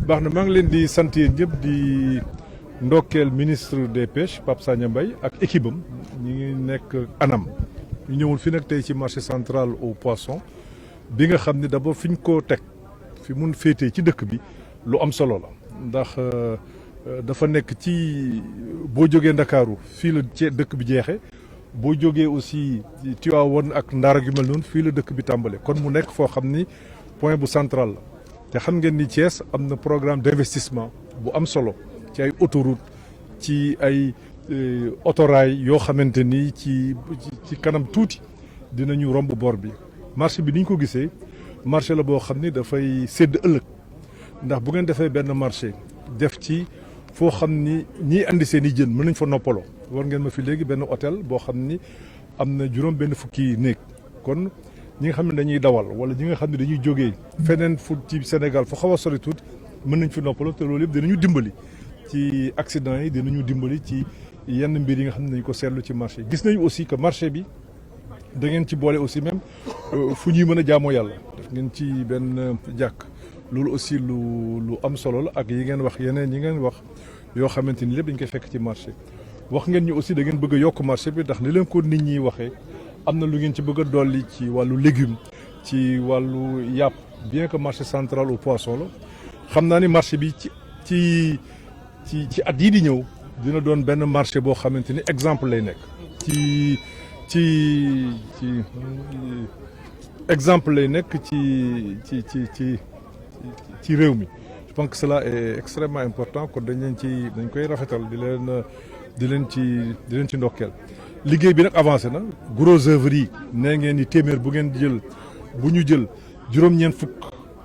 baax na maa ngi leen di sant yéen ñëpp di ndokkeel ministre des pêches Pape Sagna Mbaye ak équipe am ñi ngi nekk anam ñu ñëwul fi nag tey ci marché central au poisson bi nga xam ne d'abord fi ñu ko teg fi mun féetee ci dëkk bi lu am solo la ndax dafa nekk ci boo jógee Ndakaaru fii la dëkk bi jeexee boo jógee aussi Tivaouane ak Ndar yu mel noonu fii la dëkk bi tàmbale kon mu nekk foo xam ni point bu central la te xam ngeen ni Thiès am na programme d'investissement bu am solo ci ay autoroute ci ay autorail yoo xamante ni ci kanam tuuti dinañu romb bor bi marché bi ni ñu ko gisee marché la boo xam ni dafay sédd ëllëg ndax bu ngeen defee benn marché def ci foo xam ni ñiy andi seen i jën mën nañ fa noppaloo war ngeen ma fi léegi benn hôtel boo xam ni am na juróom benn fukki néeg kon ñi nga xam ne dañuy dawal wala ñi nga xam ne dañuy jógee feneen fu ci Sénégal fu xaw a sori tuuti mën nañ fi noppaloo te loolu yëpp dinañu dimbali ci accident yi dinañu dimbali ci yenn mbir yi nga xam ne dañu ko seetlu ci marché gis nañu aussi que marché bi da ngeen ci boole aussi même fu ñuy mën a jaamoo yàlla def ngeen ci benn jàkk loolu aussi lu am solo la ak yi ngeen wax yeneen yi ngeen wax yoo xamante ni lépp dañ koy fekk ci marché wax ngeen ñu aussi da ngeen bëgg a yokk marché bi ndax li leen ko nit ñi waxee am na lu ngeen ci bëgg a dolli ci wàllu légume ci wàllu yàpp bien que marché central au poisson la xam naa ni marché bi ci at yii di ñëw dina doon benn marché boo xamante ni exemple lay nekk ci exemple lay nekk ci réew mi je pense que cela est extrêmement important kon dañ koy rafetal di leen ci ndokkeel liggéey bi nag avancé na gros œuvre yi nee ngeen ni téeméer bu ñu jël juróom-ñeent fukk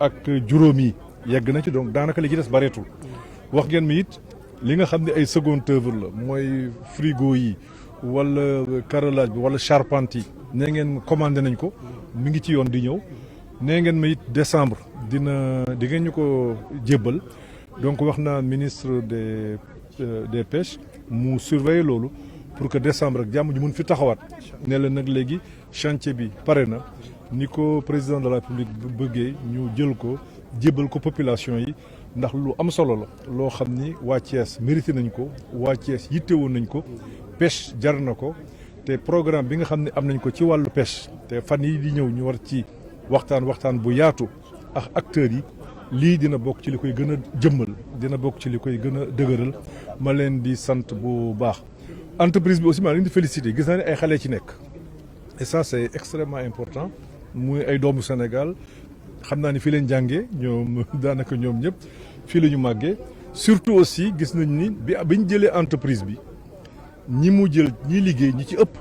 ak juróom yi yegg na ci donc daanaka li ci des bareetul wax ngeen mi it li nga xam ne ay second œuvre la mooy frigo yi wala carrelage bi wala charpente yi nee ngeen commandé nañ ko mi ngi ci yoon di ñëw nee ngeen ma it décembre di ngeen ñu ko jébbal donc wax naa ministre des pêches mu surveiller loolu pour que décembre ak jàmm ñu mun fi taxawaat ne la nag léegi chantier bi pare na ni ko président de la République bëggee ñu jël ko jébbal ko population yi ndax lu am solo la loo xam ni waa Thiès mérité nañ ko waa Thiès yittewoon nañ ko pêche jar na ko te programme bi nga xam ne am nañ ko ci wàllu pêche te fan yi di ñëw ñu war ci waxtaan bu yaatu ak acteurs yi lii dina bokk ci li koy gën a jëmmal dina bokk ci li koy gën a dëgëral ma leen di sant bu baax entreprise bi aussi maa leen di féliciter gis naa ne ay xale ci nekk et ça c'est extrêmement important muy ay doomu Sénégal xam naa ni fii leen jàngee ñoom daanaka ñoom ñëpp fii la ñu màggee surtout aussi gis nañ ni bi ñu jëlee entreprise bi ñi mu jël ñi liggéey ñi ci ëpp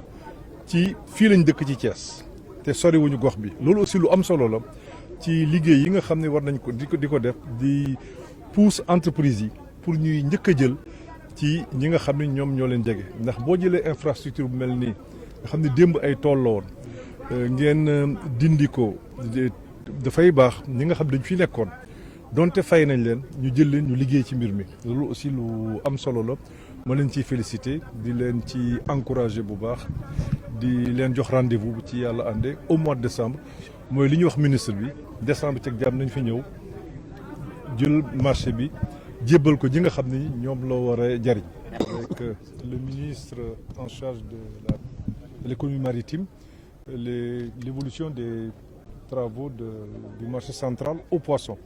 ci fii lañ dëkk ci Thiès te soriwuñu gox bi loolu aussi lu am solo la ci liggéey yi nga xam ne war nañ ko di ko def di pousse entreprise yi pour ñuy njëkk a jël ci ñi nga xam ne ñoom ñoo leen jege ndax boo jëlee infrastructure bu mel nii nga xam ne démb ay tool la woon ngeen dindi ko dafay baax ñi nga xam dañ fi nekkoon donte fay nañ leen ñu jël leen ñu liggéey ci mbir mi loolu aussi lu am solo la ma leen ciy féliciter di leen ci encourager bu baax di leen jox rendez-vous bu ci yàlla ànde au mois de décembre mooy li ñuy wax ministre bi décembre ci jàmm nañ fi ñëw jël marché bi jébbal ko ñi nga xam ni ñoom la war a jariñ avec le ministre en charge de l'économie maritime l'évolution des travaux du marché central au poisson.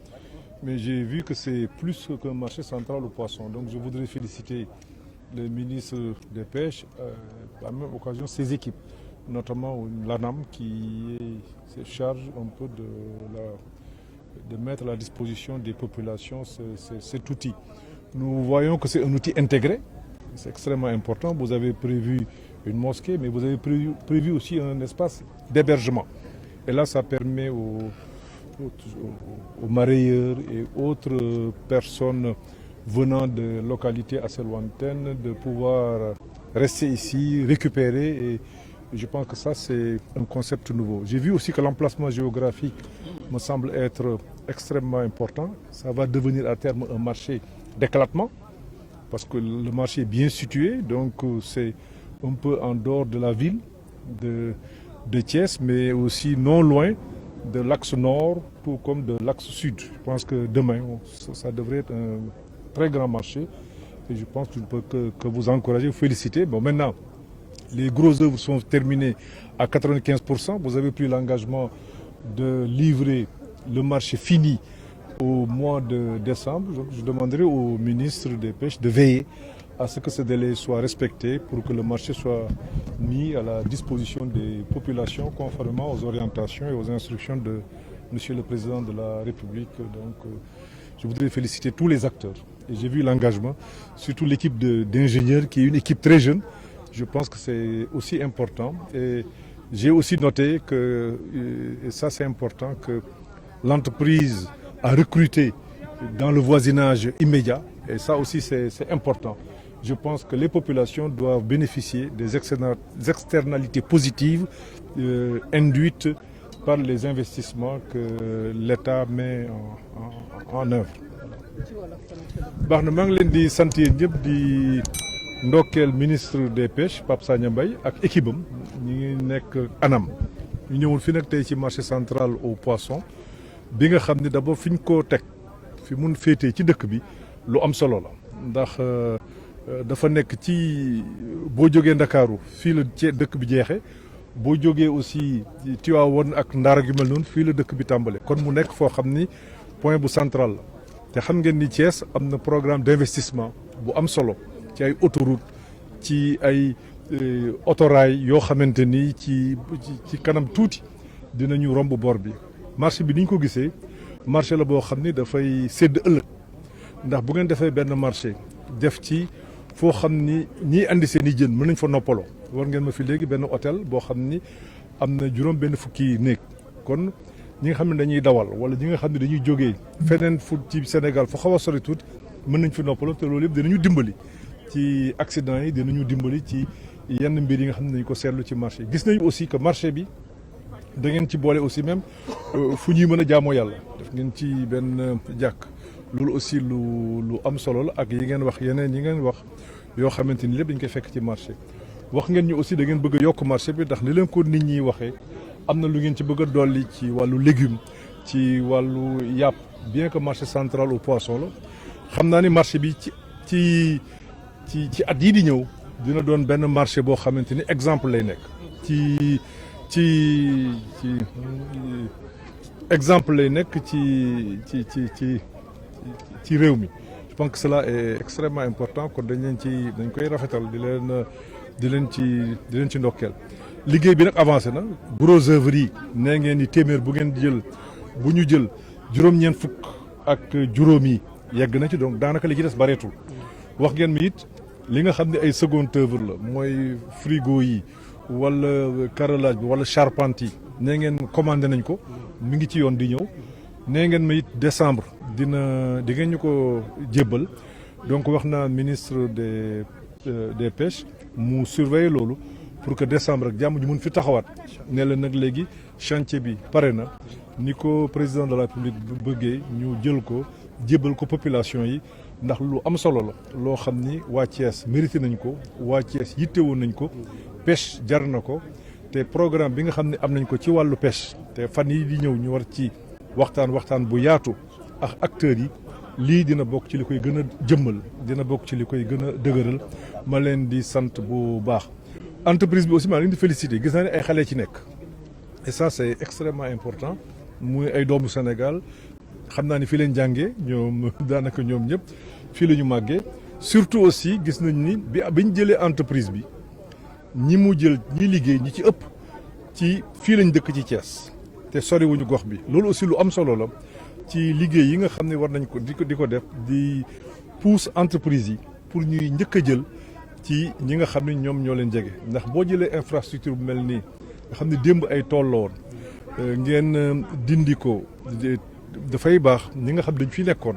Mais j'ai vu que c'est plus qu'un marché central au poisson. Donc je voudrais féliciter le ministre des Pêches, à la même occasion ses équipes, notamment l'ANAM qui se charge un peu de mettre à la disposition des populations cet outil. Nous voyons que c'est un outil intégré, c'est extrêmement important. Vous avez prévu une mosquée, mais vous avez prévu aussi un espace d'hébergement. Et là, ça permet aux mareyeurs et autres personnes venant de localités assez lointaines de pouvoir rester ici, récupérer. Et je pense que ça, c'est un concept nouveau. J'ai vu aussi que l'emplacement géographique me semble être extrêmement important. Ça va devenir à terme un marché d'éclatement parce que le marché est bien situé. Donc, c'est un peu en dehors de la ville de Thiès, mais aussi non loin de l'axe nord, tout comme de l'axe sud. Je pense que demain, ça devrait être un très grand marché. Et je pense que je ne peux que vous encourager, vous féliciter. Bon, maintenant, les grosses œuvres sont terminées à 95%. Vous avez pris l'engagement de livrer le marché fini au mois de décembre. Donc, je demanderai au ministre des Pêches de veiller à ce que ce délai soit respecté pour que le marché soit mis à la disposition des populations conformément aux orientations et aux instructions de Monsieur le Président de la République. Donc, je voudrais féliciter tous les acteurs. Et j'ai vu l'engagement, surtout l'équipe d'ingénieurs qui est une équipe très jeune. Je pense que c'est aussi important. Et j'ai aussi noté que, et ça c'est important, que l'entreprise a recruté dans le voisinage immédiat. Et ça aussi c'est important. Je pense que les populations doivent bénéficier des externalités positives induites par les investissements que l'État met en œuvre. baax na maa ngi leen di sant yéen ñëpp di ndokkeel ministre des pêches Pape Sagna Mbaye ak équipe am ñi ngi nekk anam ñu ñëwoon fi nag tey ci marché central au poisson bi nga xam ne d'abord fi ñu ko teg fi mun féetee ci dëkk bi lu am solo la ndax dafa nekk ci boo jógee Ndakaaru fii la ci dëkk bi jeexee boo jógee aussi Tivaouane ak Ndar gi mel noonu fii la dëkk bi tàmbale kon mu nekk foo xam ni point bu central la te xam ngeen ni Thiès am na programme d'investissement bu am solo ci ay autoroute ci ay autorail yoo xamante ni ci kanam tuuti dinañu romb bor bi marché bi ni ñu ko gisee marché la boo xam ni dafay sédd ëllëg ndax bu ngeen defee benn marché def ci foo xam ni ñiy andi seen i jën mën nañ fa noppaloo war ngeen ma fi léegi benn hôtel boo xam ni am na juróom benn fukki néeg kon ñi nga xam ne dañuy dawal wala ñi nga xam ne dañuy jógee feneen fu ci Sénégal fu xaw a sori tuuti mën nañ fi noppaloo te loolu yëpp dinañu dimbali ci accident yi dinañu dimbali ci yenn mbir yi nga xam ne dañu ko seetlu ci marché gis nañu aussi que marché bi da ngeen ci boole aussi même fu ñuy mën a jaamoo yàlla def ngeen ci benn jàkk loolu aussi lu am solo la ak yi ngeen wax yeneen yi ngeen wax yoo xamante ni lépp dañ koy fekk ci marché wax ngeen ñu aussi da ngeen bëgg a yokk marché bi ndax ni leen ko nit ñi waxee am na lu ngeen ci bëgg a dolli ci wàllu légume ci wàllu yàpp bien que marché central au poisson la xam naa ni marché bi ci at yii di ñëw dina doon benn marché boo xamante ni exemple lay nekk ci exemple lay nekk ci réew mi je pense que cela est extrêmement important kon dañ koy rafetal di leen ci ndokkeel liggéey bi nag avancé na gros œuvre yi nee ngeen ni téeméer bu ñu jël juróom-ñeent fukk ak juróom yi yegg na ci donc daanaka li ci des bareetul wax ngeen mi it li nga xam ne ay seconde œuvre la mooy frigo yi wala carrelage bi wala charpente yi nee ngeen commandé nañ ko mi ngi ci yoon di ñëw nee ngeen ma it décembre di ngeen ñu ko jébbal donc wax naa ministre des pêches mu surveiller loolu pour que décembre ak jàmm ñu mun fi taxawaat ne la nag léegi chantier bi pare na ni ko président de la République bëggee ñu jël ko jébbal ko population yi ndax lu am solo la loo xam ni waa Thiès mérité nañ ko waa Thiès yittewoon nañ ko pêche jar na ko te programme bi nga xam ne am nañ ko ci wàllu pêche te fan yi di ñëw ñu war ci waxtaan bu yaatu ak acteurs yi lii dina bokk ci li koy gën a jëmmal dina bokk ci li koy gën a dëgëral ma leen di sant bu baax entreprise bi aussi maa leen di féliciter gis naa ne ay xale ci nekk et ça c'est extrêmement important muy ay doomu Sénégal xam naa ni fii leen jàngee ñoom daanaka ñoom ñëpp fii la ñu màggee surtout aussi gis nañ ni bi ñu jëlee entreprise bi ñi mu jël ñi liggéey ñi ci ëpp ci fii lañ dëkk ci Thiès te soriwuñu gox bi loolu aussi lu am solo la ci liggéey yi nga xam ne war nañ ko di ko def di pousse entreprise yi pour ñuy njëkk a jël ci ñi nga xam ne ñoom ñoo leen jege ndax boo jëlee infrastructure bu mel nii nga xam ne démb ay tool la woon ngeen dindi ko dafay baax ñi nga xam dañ fi nekkoon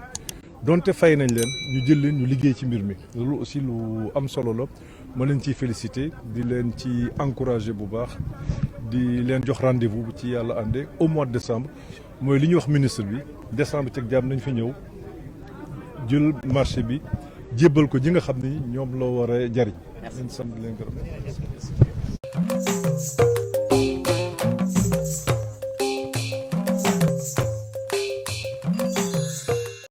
donte fay nañ leen ñu jël leen ñu liggéey ci mbir mi loolu aussi lu am solo la ma leen ciy féliciter di leen ci encourager bu baax di leen jox rendez-vous bu ci yàlla àndee au mois de décembre mooy li ñuy wax ministre bi décembre ci jàmm nañ fi ñëw jël marché bi jébbal ko ñi nga xam ni ñoom la war a jariñ leen sant leen gërëm